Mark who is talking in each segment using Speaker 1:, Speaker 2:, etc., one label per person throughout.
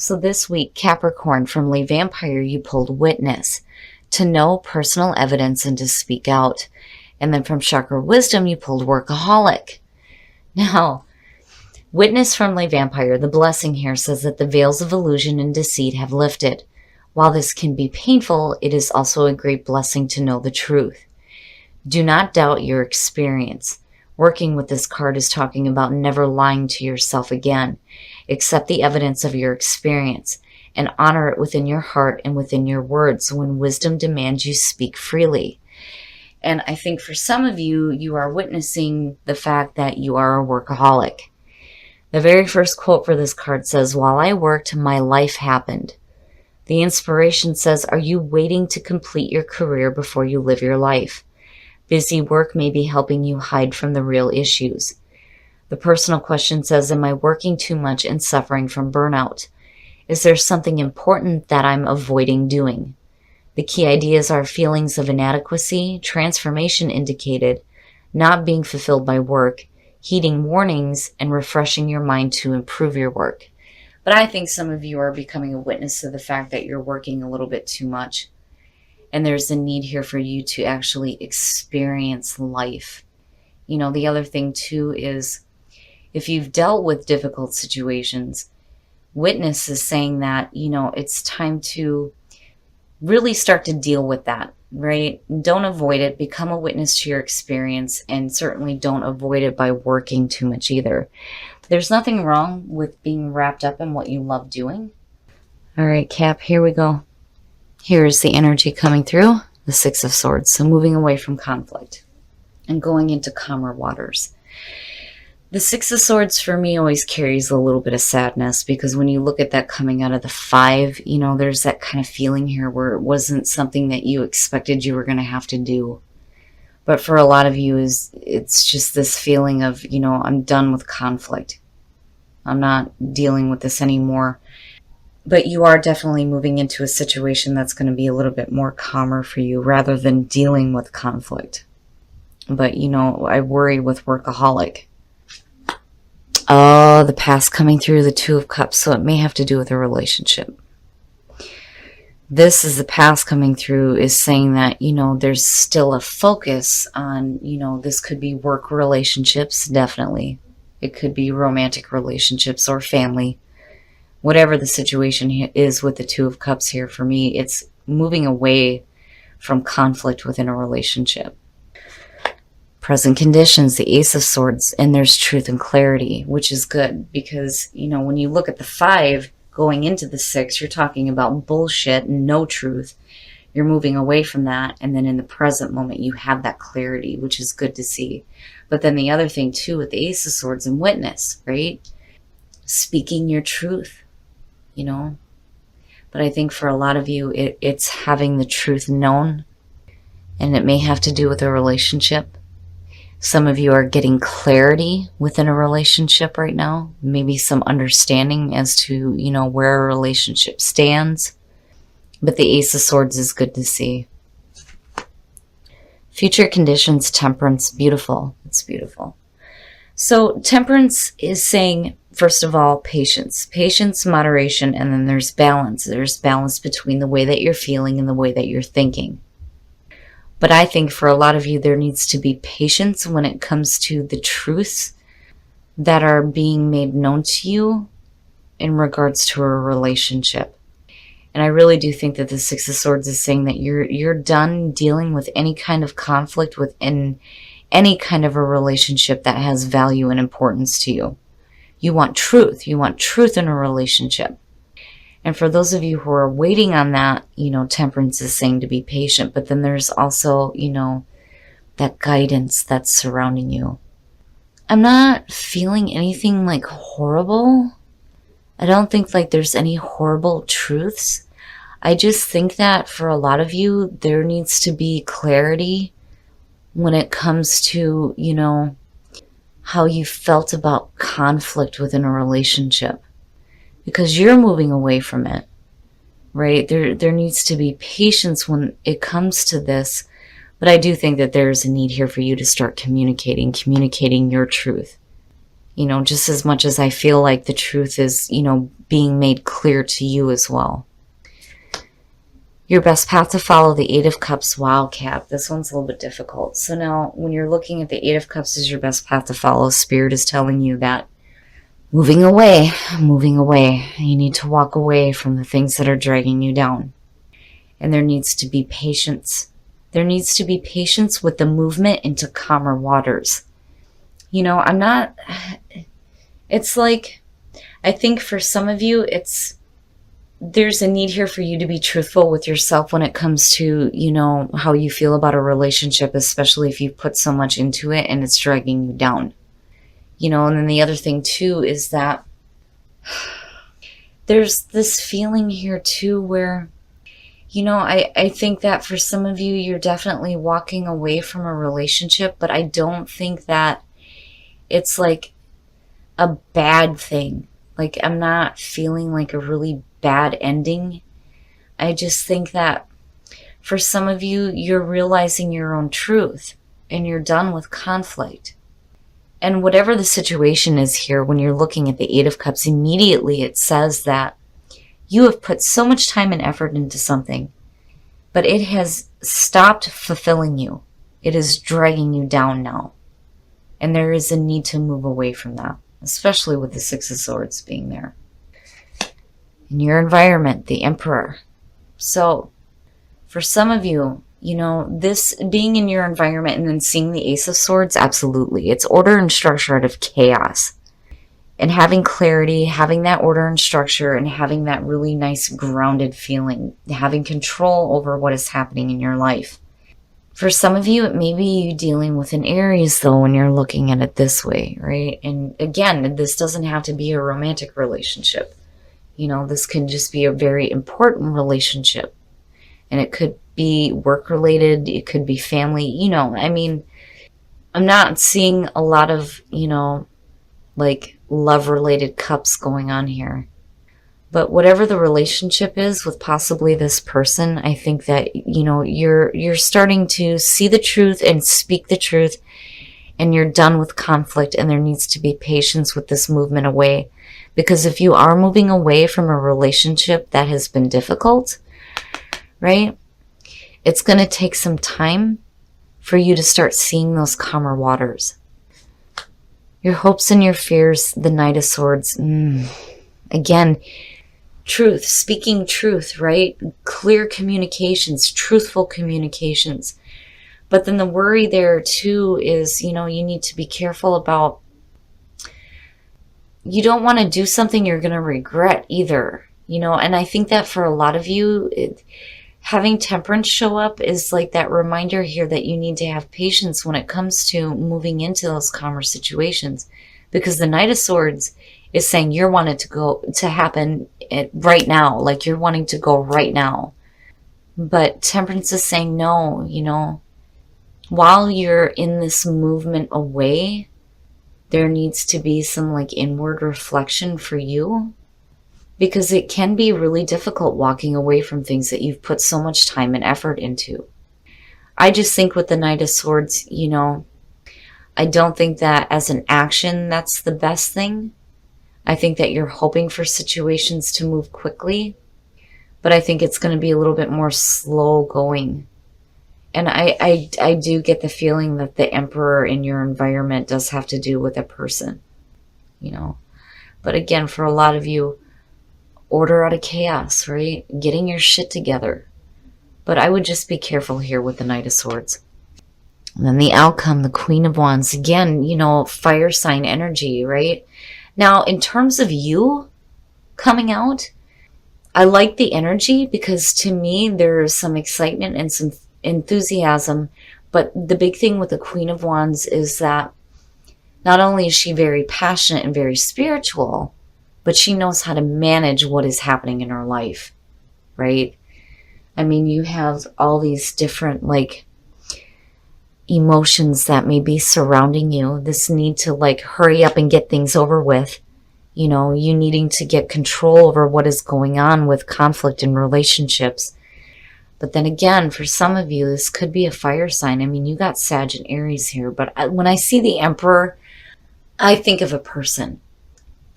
Speaker 1: So this week, Capricorn, from Lay Vampire, you pulled Witness, to know personal evidence and to speak out. And then from Chakra Wisdom, you pulled Workaholic. Now, Witness from Lay Vampire, the blessing here says that the veils of illusion and deceit have lifted. While this can be painful, it is also a great blessing to know the truth. Do not doubt your experience. Working with this card is talking about never lying to yourself again. Accept the evidence of your experience and honor it within your heart and within your words. When wisdom demands you speak freely. And I think for some of you, you are witnessing the fact that you are a workaholic. The very first quote for this card says, "While I worked, my life happened." The inspiration says, are you waiting to complete your career before you live your life? Busy work may be helping you hide from the real issues. The personal question says, am I working too much and suffering from burnout? Is there something important that I'm avoiding doing? The key ideas are feelings of inadequacy, transformation indicated, not being fulfilled by work, heeding warnings, and refreshing your mind to improve your work. But I think some of you are becoming a witness to the fact that you're working a little bit too much. And there's a need here for you to actually experience life. You know, the other thing too is if you've dealt with difficult situations, Witness is saying that, you know, it's time to really start to deal with that, right? Don't avoid it. Become a witness to your experience, and certainly don't avoid it by working too much either. There's nothing wrong with being wrapped up in what you love doing. All right, Cap, here we go. Here's the energy coming through, the Six of Swords. So moving away from conflict and going into calmer waters. The Six of Swords for me always carries a little bit of sadness, because when you look at that coming out of the Five, you know, there's that kind of feeling here where it wasn't something that you expected you were going to have to do. But for a lot of you, it's just this feeling of, you know, I'm done with conflict. I'm not dealing with this anymore. But you are definitely moving into a situation that's going to be a little bit more calmer for you rather than dealing with conflict. But, you know, I worry with workaholic. Oh, the past coming through, the Two of Cups. So it may have to do with a relationship. This is the past coming through, is saying that, you know, there's still a focus on, you know, this could be work relationships, definitely. It could be romantic relationships or family. Whatever the situation is with the Two of Cups here, for me, it's moving away from conflict within a relationship. Present conditions, the Ace of Swords, and there's truth and clarity, which is good because, you know, when you look at the Five going into the Six, you're talking about bullshit and no truth. You're moving away from that, and then in the present moment, you have that clarity, which is good to see. But then the other thing, too, with the Ace of Swords and Witness, right? Speaking your truth, you know? But I think for a lot of you, it's having the truth known, and it may have to do with a relationship. Some of you are getting clarity within a relationship right now. Maybe some understanding as to, you know, where a relationship stands. But the Ace of Swords is good to see. Future conditions, Temperance, beautiful. It's beautiful. So Temperance is saying, first of all, patience. Patience, moderation, and then there's balance. There's balance between the way that you're feeling and the way that you're thinking. But I think for a lot of you, there needs to be patience when it comes to the truths that are being made known to you in regards to a relationship. And I really do think that the Six of Swords is saying that you're done dealing with any kind of conflict within any kind of a relationship that has value and importance to you. You want truth. You want truth in a relationship. And for those of you who are waiting on that, you know, Temperance is saying to be patient. But then there's also, you know, that guidance that's surrounding you. I'm not feeling anything like horrible. I don't think like there's any horrible truths. I just think that for a lot of you, there needs to be clarity when it comes to, you know, how you felt about conflict within a relationship. Because you're moving away from it, right? There needs to be patience when it comes to this. But I do think that there's a need here for you to start communicating your truth. just as much as I feel like the truth is, being made clear to you as well. Your best path to follow, the Eight of Cups. Wow, Cap, this one's a little bit difficult. So now when you're looking at the Eight of Cups as your best path to follow, Spirit is telling you that moving away. You need to walk away from the things that are dragging you down. And there needs to be patience. There needs to be patience with the movement into calmer waters. It's like, I think for some of you, there's a need here for you to be truthful with yourself when it comes to, how you feel about a relationship, especially if you put so much into it and it's dragging you down. And then the other thing too is that there's this feeling here too where, I think that for some of you, you're definitely walking away from a relationship, but I don't think that it's like a bad thing. Like, I'm not feeling like a really bad ending. I just think that for some of you, you're realizing your own truth and you're done with conflict. And whatever the situation is here, when you're looking at the Eight of Cups, immediately it says that you have put so much time and effort into something, but it has stopped fulfilling you. It is dragging you down now. And there is a need to move away from that, especially with the Six of Swords being there. In your environment, the Emperor. So for some of you, this being in your environment and then seeing the Ace of Swords, absolutely. It's order and structure out of chaos. And having clarity, having that order and structure, and having that really nice grounded feeling, having control over what is happening in your life. For some of you, it may be you dealing with an Aries, though, when you're looking at it this way, right? And again, this doesn't have to be a romantic relationship. This can just be a very important relationship. And it could be work-related, it could be family, I'm not seeing a lot of, like love-related cups going on here. But whatever the relationship is with possibly this person, I think that, you're starting to see the truth and speak the truth, and you're done with conflict, and there needs to be patience with this movement away. Because if you are moving away from a relationship that has been difficult, right, it's going to take some time for you to start seeing those calmer waters. Your hopes and your fears, the Knight of Swords. Again, truth, speaking truth, right? Clear communications, truthful communications. But then the worry there too is, you need to be careful about, you don't want to do something you're going to regret either, and I think that for a lot of you, having Temperance show up is like that reminder here that you need to have patience when it comes to moving into those calmer situations, because the Knight of Swords is saying you're wanting to happen right now, like you're wanting to go right now. But Temperance is saying no, while you're in this movement away, there needs to be some like inward reflection for you, because it can be really difficult walking away from things that you've put so much time and effort into. I just think with the Knight of Swords, I don't think that as an action, that's the best thing. I think that you're hoping for situations to move quickly, but I think it's going to be a little bit more slow going. And I do get the feeling that the Emperor in your environment does have to do with a person, But again, for a lot of you, order out of chaos, right? Getting your shit together. But I would just be careful here with the Knight of Swords. And then the outcome, the Queen of Wands. Again, fire sign energy, right? Now, in terms of you coming out, I like the energy because to me, there's some excitement and some enthusiasm. But the big thing with the Queen of Wands is that not only is she very passionate and very spiritual, but she knows how to manage what is happening in her life, right? You have all these different emotions that may be surrounding you. This need to hurry up and get things over with. You needing to get control over what is going on with conflict in relationships. But then again, for some of you, this could be a fire sign. You got Sag and Aries here. But when I see the Emperor, I think of a person.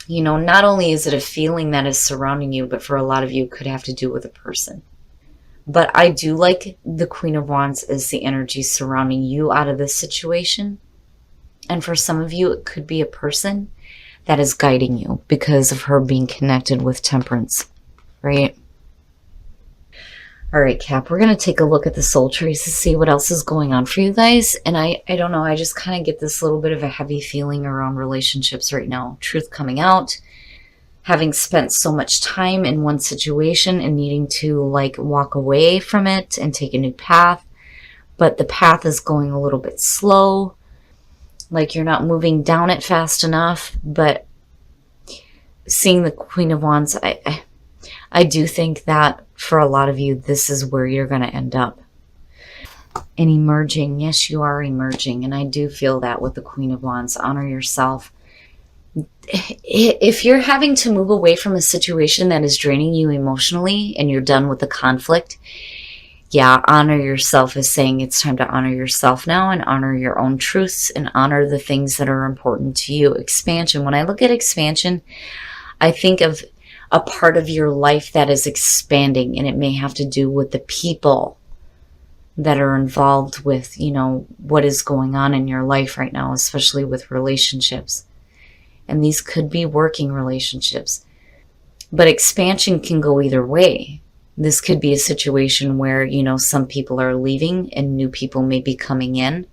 Speaker 1: You know, not only is it a feeling that is surrounding you, but for a lot of you, it could have to do with a person. But I do like the Queen of Wands as the energy surrounding you out of this situation. And for some of you, it could be a person that is guiding you because of her being connected with Temperance, right? All right, Cap, we're going to take a look at the soul trees to see what else is going on for you guys. And I don't know, I just kind of get this little bit of a heavy feeling around relationships right now. Truth coming out, having spent so much time in one situation and needing to like walk away from it and take a new path. But the path is going a little bit slow. Like you're not moving down it fast enough. But seeing the Queen of Wands, I do think that for a lot of you, this is where you're going to end up. And emerging, yes, you are emerging. And I do feel that with the Queen of Wands. Honor yourself. If you're having to move away from a situation that is draining you emotionally and you're done with the conflict, yeah, honor yourself is saying it's time to honor yourself now and honor your own truths and honor the things that are important to you. Expansion. When I look at expansion, I think of a part of your life that is expanding, and it may have to do with the people that are involved with, you know, what is going on in your life right now, especially with relationships. And these could be working relationships. But expansion can go either way. This could be a situation where, you know, some people are leaving and new people may be coming in.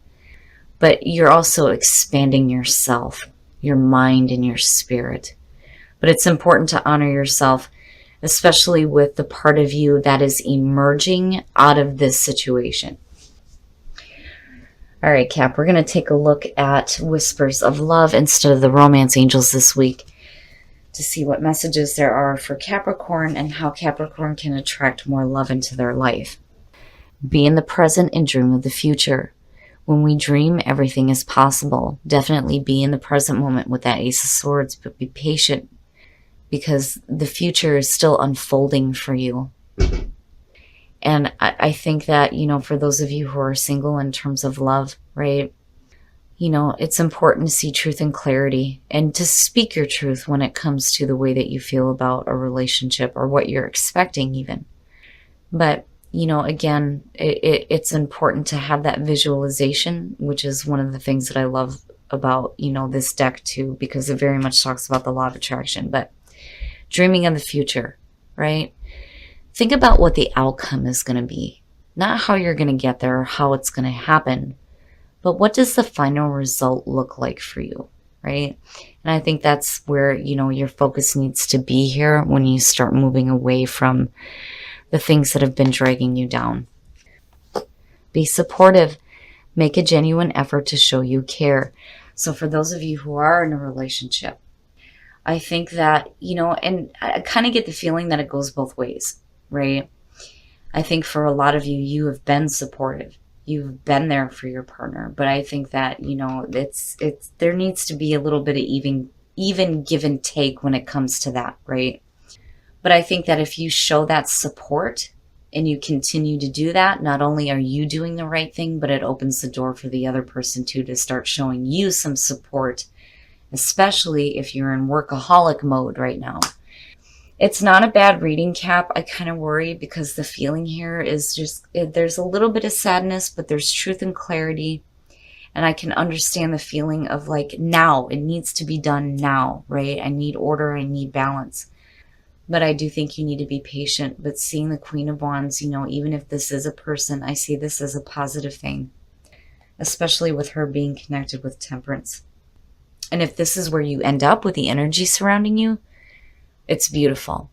Speaker 1: But you're also expanding yourself, your mind and your spirit. But it's important to honor yourself, especially with the part of you that is emerging out of this situation. All right, Cap, we're going to take a look at Whispers of Love instead of the Romance Angels this week to see what messages there are for Capricorn and how Capricorn can attract more love into their life. Be in the present and dream of the future. When we dream, everything is possible. Definitely be in the present moment with that Ace of Swords, but be patient, because the future is still unfolding for you. And I think that, you know, for those of you who are single in terms of love, right, you know, it's important to see truth and clarity and to speak your truth when it comes to the way that you feel about a relationship or what you're expecting even. But, you know, again, it's important to have that visualization, which is one of the things that I love about, you know, this deck too, because it very much talks about the law of attraction. But dreaming of the future, right? Think about what the outcome is going to be. Not how you're going to get there or how it's going to happen, but what does the final result look like for you, right? And I think that's where, you know, your focus needs to be here when you start moving away from the things that have been dragging you down. Be supportive. Make a genuine effort to show you care. So for those of you who are in a relationship, I think that, you know, and I kind of get the feeling that it goes both ways, right? I think for a lot of you, you have been supportive. You've been there for your partner. But I think that, you know, there needs to be a little bit of even give and take when it comes to that, right? But I think that if you show that support and you continue to do that, not only are you doing the right thing, but it opens the door for the other person too to start showing you some support, especially if you're in workaholic mode right now. It's not a bad reading, Cap. I kind of worry because the feeling here is just, there's a little bit of sadness, but there's truth and clarity. And I can understand the feeling of like, now, it needs to be done now, right? I need order, I need balance. But I do think you need to be patient. But seeing the Queen of Wands, you know, even if this is a person, I see this as a positive thing, especially with her being connected with Temperance. And if this is where you end up with the energy surrounding you, it's beautiful.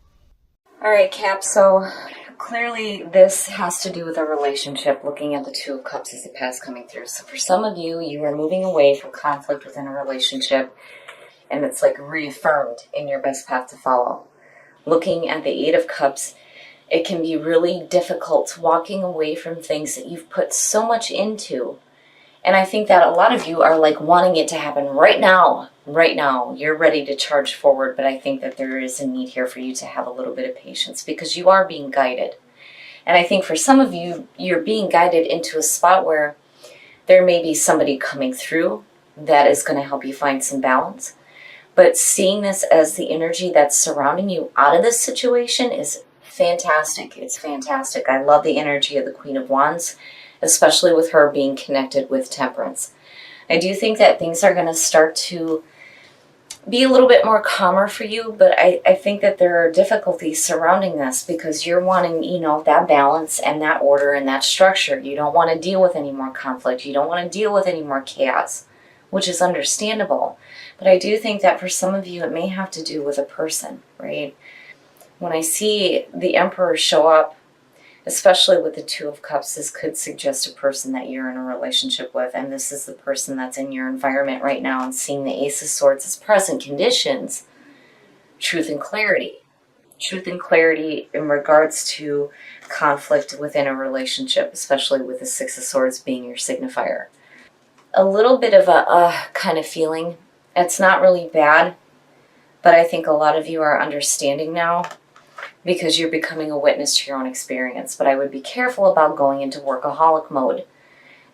Speaker 1: All right, Cap. So clearly this has to do with a relationship, looking at the Two of Cups as the past coming through. So for some of you, you are moving away from conflict within a relationship, and it's like reaffirmed in your best path to follow. Looking at the Eight of Cups, it can be really difficult walking away from things that you've put so much into. And I think that a lot of you are like wanting it to happen right now. Right now, you're ready to charge forward. But I think that there is a need here for you to have a little bit of patience because you are being guided. And I think for some of you, you're being guided into a spot where there may be somebody coming through that is going to help you find some balance. But seeing this as the energy that's surrounding you out of this situation is fantastic. It's fantastic. I love the energy of the Queen of Wands, especially with her being connected with Temperance. I do think that things are going to start to be a little bit more calmer for you, but I think that there are difficulties surrounding this because you're wanting, you know, that balance and that order and that structure. You don't want to deal with any more conflict. You don't want to deal with any more chaos, which is understandable. But I do think that for some of you, it may have to do with a person, right? When I see the Emperor show up, especially with the Two of Cups, this could suggest a person that you're in a relationship with, and this is the person that's in your environment right now. And seeing the Ace of Swords as present conditions, truth and clarity. Truth and clarity in regards to conflict within a relationship, especially with the Six of Swords being your signifier. A little bit of a kind of feeling. It's not really bad, but I think a lot of you are understanding now, because you're becoming a witness to your own experience. But I would be careful about going into workaholic mode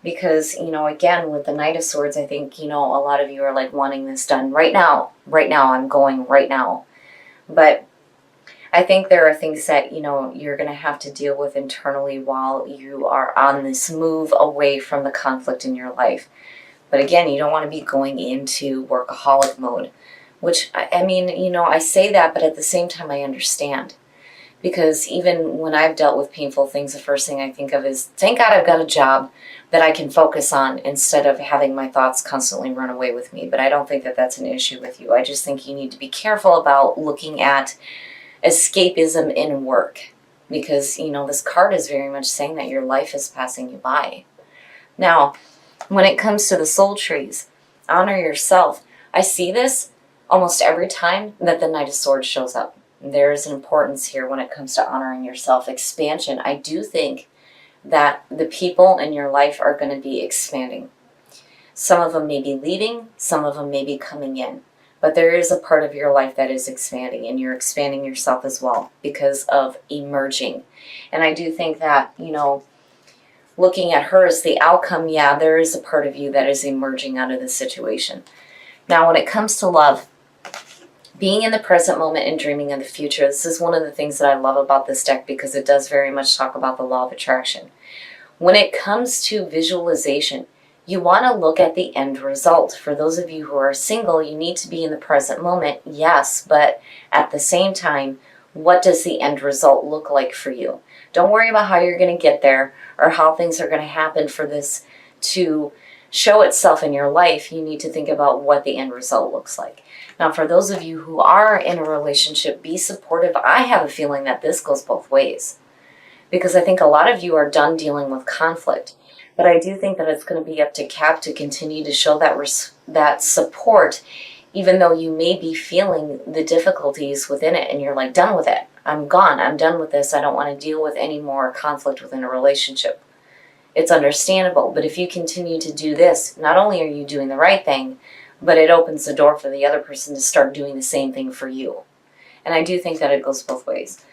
Speaker 1: because, you know, again, with the Knight of Swords, I think, you know, a lot of you are like wanting this done right now. Right now, I'm going right now. But I think there are things that, you know, you're going to have to deal with internally while you are on this move away from the conflict in your life. But again, you don't want to be going into workaholic mode, which, I mean, you know, I say that, but at the same time, I understand. Because even when I've dealt with painful things, the first thing I think of is, thank God I've got a job that I can focus on instead of having my thoughts constantly run away with me. But I don't think that that's an issue with you. I just think you need to be careful about looking at escapism in work. Because, you know, this card is very much saying that your life is passing you by. Now, when it comes to the soul trees, honor yourself. I see this almost every time that the Knight of Swords shows up. There is an importance here when it comes to honoring yourself. Expansion. I do think that the people in your life are going to be expanding. Some of them may be leaving, some of them may be coming in. But there is a part of your life that is expanding, and you're expanding yourself as well because of emerging. And I do think that, you know, looking at her as the outcome, yeah, there is a part of you that is emerging out of this situation. Now, when it comes to love, being in the present moment and dreaming of the future, this is one of the things that I love about this deck because it does very much talk about the law of attraction. When it comes to visualization, you want to look at the end result. For those of you who are single, you need to be in the present moment, yes, but at the same time, what does the end result look like for you? Don't worry about how you're going to get there or how things are going to happen for this to show itself in your life. You need to think about what the end result looks like. Now, for those of you who are in a relationship, be supportive. I have a feeling that this goes both ways because I think a lot of you are done dealing with conflict. But I do think that it's going to be up to Cap to continue to show that support, even though you may be feeling the difficulties within it and you're like, done with it. I'm gone. I'm done with this. I don't want to deal with any more conflict within a relationship. It's understandable. But if you continue to do this, not only are you doing the right thing, but it opens the door for the other person to start doing the same thing for you. And I do think that it goes both ways.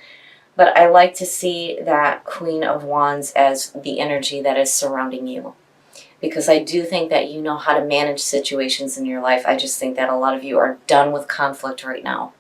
Speaker 1: But I like to see that Queen of Wands as the energy that is surrounding you. Because I do think that you know how to manage situations in your life. I just think that a lot of you are done with conflict right now.